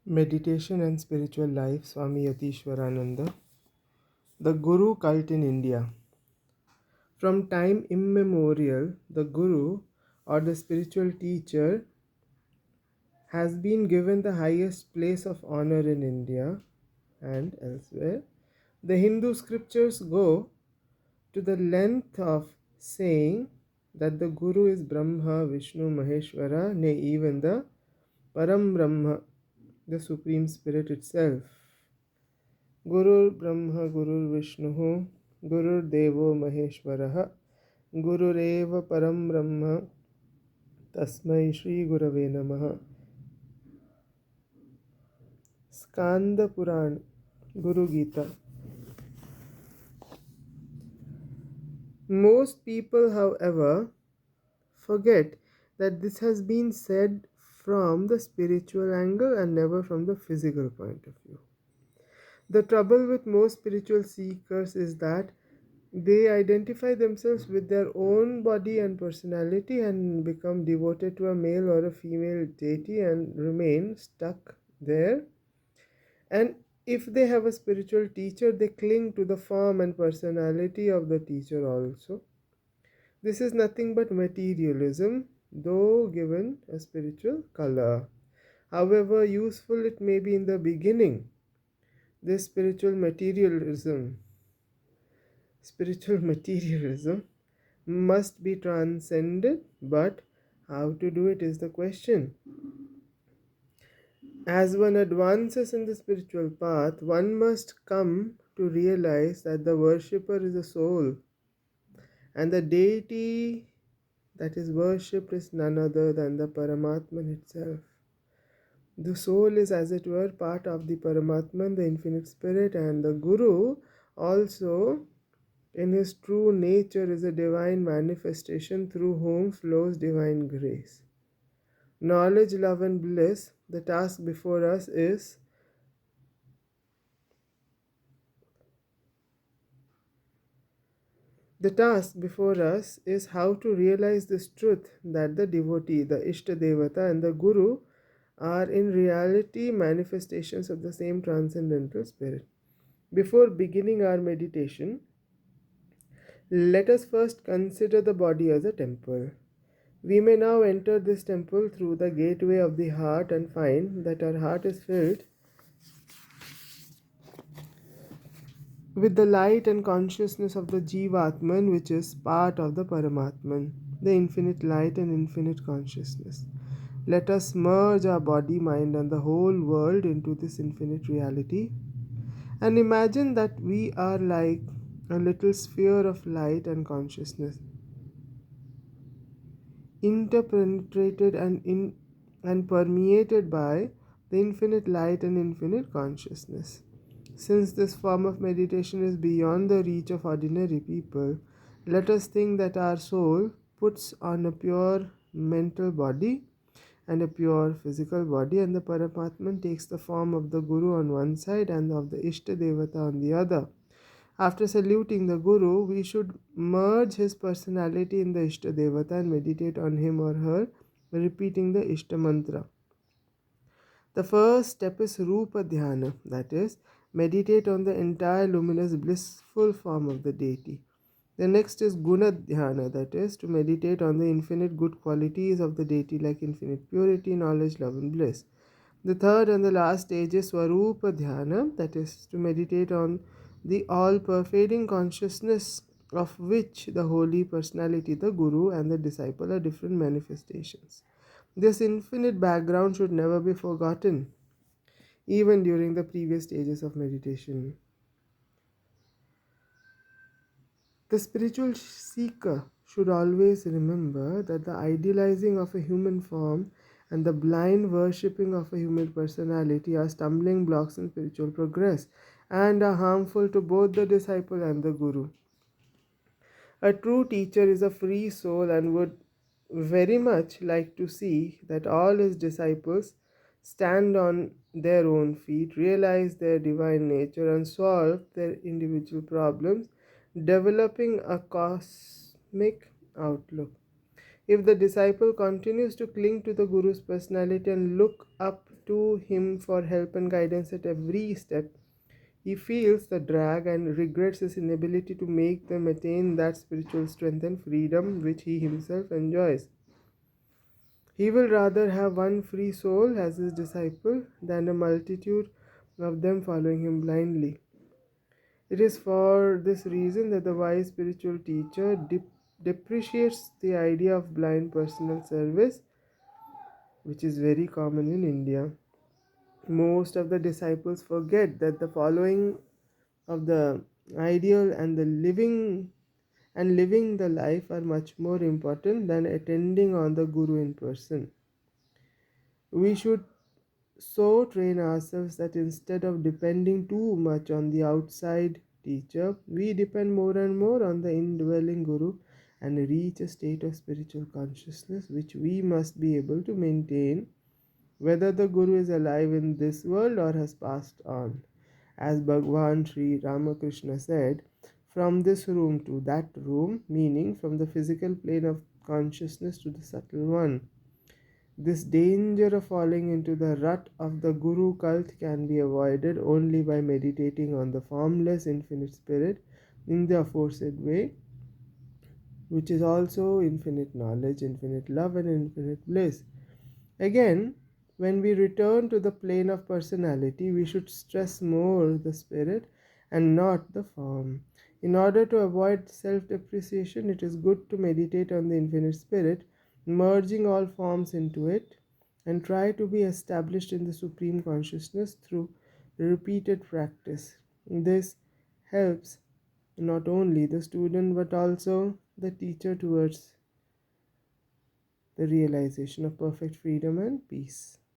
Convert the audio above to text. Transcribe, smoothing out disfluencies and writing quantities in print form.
Meditation and Spiritual Life, Swami Yatiswarananda. The Guru Cult in India. From time immemorial, the Guru or the spiritual teacher has been given the highest place of honor in India and elsewhere. The Hindu scriptures go to the length of saying that the Guru is Brahma, Vishnu, Maheshwara, nay, even the Param Brahma, the Supreme Spirit itself. Gurur Brahma Gurur Vishnu Gurur Devo Maheshwaraha Gurureva Param Brahma Tasmai Shri Gurave Namaha. Skanda Puran, Guru Gita. Most people, however, forget that this has been said from the spiritual angle and never from the physical point of view. The trouble with most spiritual seekers is that they identify themselves with their own body and personality and become devoted to a male or a female deity and remain stuck there. And if they have a spiritual teacher, they cling to the form and personality of the teacher also. This is nothing but materialism, though given a spiritual color. However useful it may be in the beginning, this spiritual materialism must be transcended, but how to do it is the question. As one advances in the spiritual path, one must come to realize that the worshipper is a soul, and the deity that is worshipped is none other than the Paramatman itself. The soul is, as it were, part of the Paramatman, the infinite spirit, and the Guru also, in his true nature, is a divine manifestation through whom flows divine grace. Knowledge, love, and bliss, the task before us is how to realize this truth that the devotee, the Ishtadevata, and the Guru are in reality manifestations of the same transcendental spirit. Before beginning our meditation, let us first consider the body as a temple. We may now enter this temple through the gateway of the heart and find that our heart is filled with the light and consciousness of the Jivatman, which is part of the Paramatman, the infinite light and infinite consciousness. Let us merge our body, mind, and the whole world into this infinite reality and imagine that we are like a little sphere of light and consciousness, interpenetrated and permeated by the infinite light and infinite consciousness. Since this form of meditation is beyond the reach of ordinary people, let us think that our soul puts on a pure mental body and a pure physical body, and the Paramatman takes the form of the Guru on one side and of the Ishtadevata on the other. After saluting the Guru, we should merge his personality in the Ishtadevata and meditate on him or her, repeating the Ishta mantra. The first step is Rupa Dhyana, that is, meditate on the entire luminous blissful form of the deity. The next is Guna Dhyana, that is, to meditate on the infinite good qualities of the deity like infinite purity, knowledge, love, and bliss. The third and the last stage is Swarupa Dhyana, that is, to meditate on the all-pervading consciousness of which the holy personality, the Guru, and the disciple are different manifestations. This infinite background should never be forgotten, even during the previous stages of meditation. The spiritual seeker should always remember that the idealizing of a human form and the blind worshipping of a human personality are stumbling blocks in spiritual progress and are harmful to both the disciple and the Guru. A true teacher is a free soul and would very much like to see that all his disciples stand on their own feet, realize their divine nature, and solve their individual problems, developing a cosmic outlook. If the disciple continues to cling to the Guru's personality and look up to him for help and guidance at every step, he feels the drag and regrets his inability to make them attain that spiritual strength and freedom which he himself enjoys. He will rather have one free soul as his disciple than a multitude of them following him blindly. It is for this reason that the wise spiritual teacher depreciates the idea of blind personal service, which is very common in India. Most of the disciples forget that the following of the ideal and the living the life are much more important than attending on the guru in person. We should so train ourselves that instead of depending too much on the outside teacher, we depend more and more on the indwelling guru and reach a state of spiritual consciousness which we must be able to maintain whether the guru is alive in this world or has passed on. As Bhagwan Sri Ramakrishna said, from this room to that room, meaning from the physical plane of consciousness to the subtle one. This danger of falling into the rut of the Guru cult can be avoided only by meditating on the formless infinite spirit in the aforesaid way, which is also infinite knowledge, infinite love, and infinite bliss. Again, when we return to the plane of personality, we should stress more the spirit and not the form. In order to avoid self depreciation, it is good to meditate on the infinite spirit, merging all forms into it, and try to be established in the supreme consciousness through repeated practice. This helps not only the student but also the teacher towards the realization of perfect freedom and peace.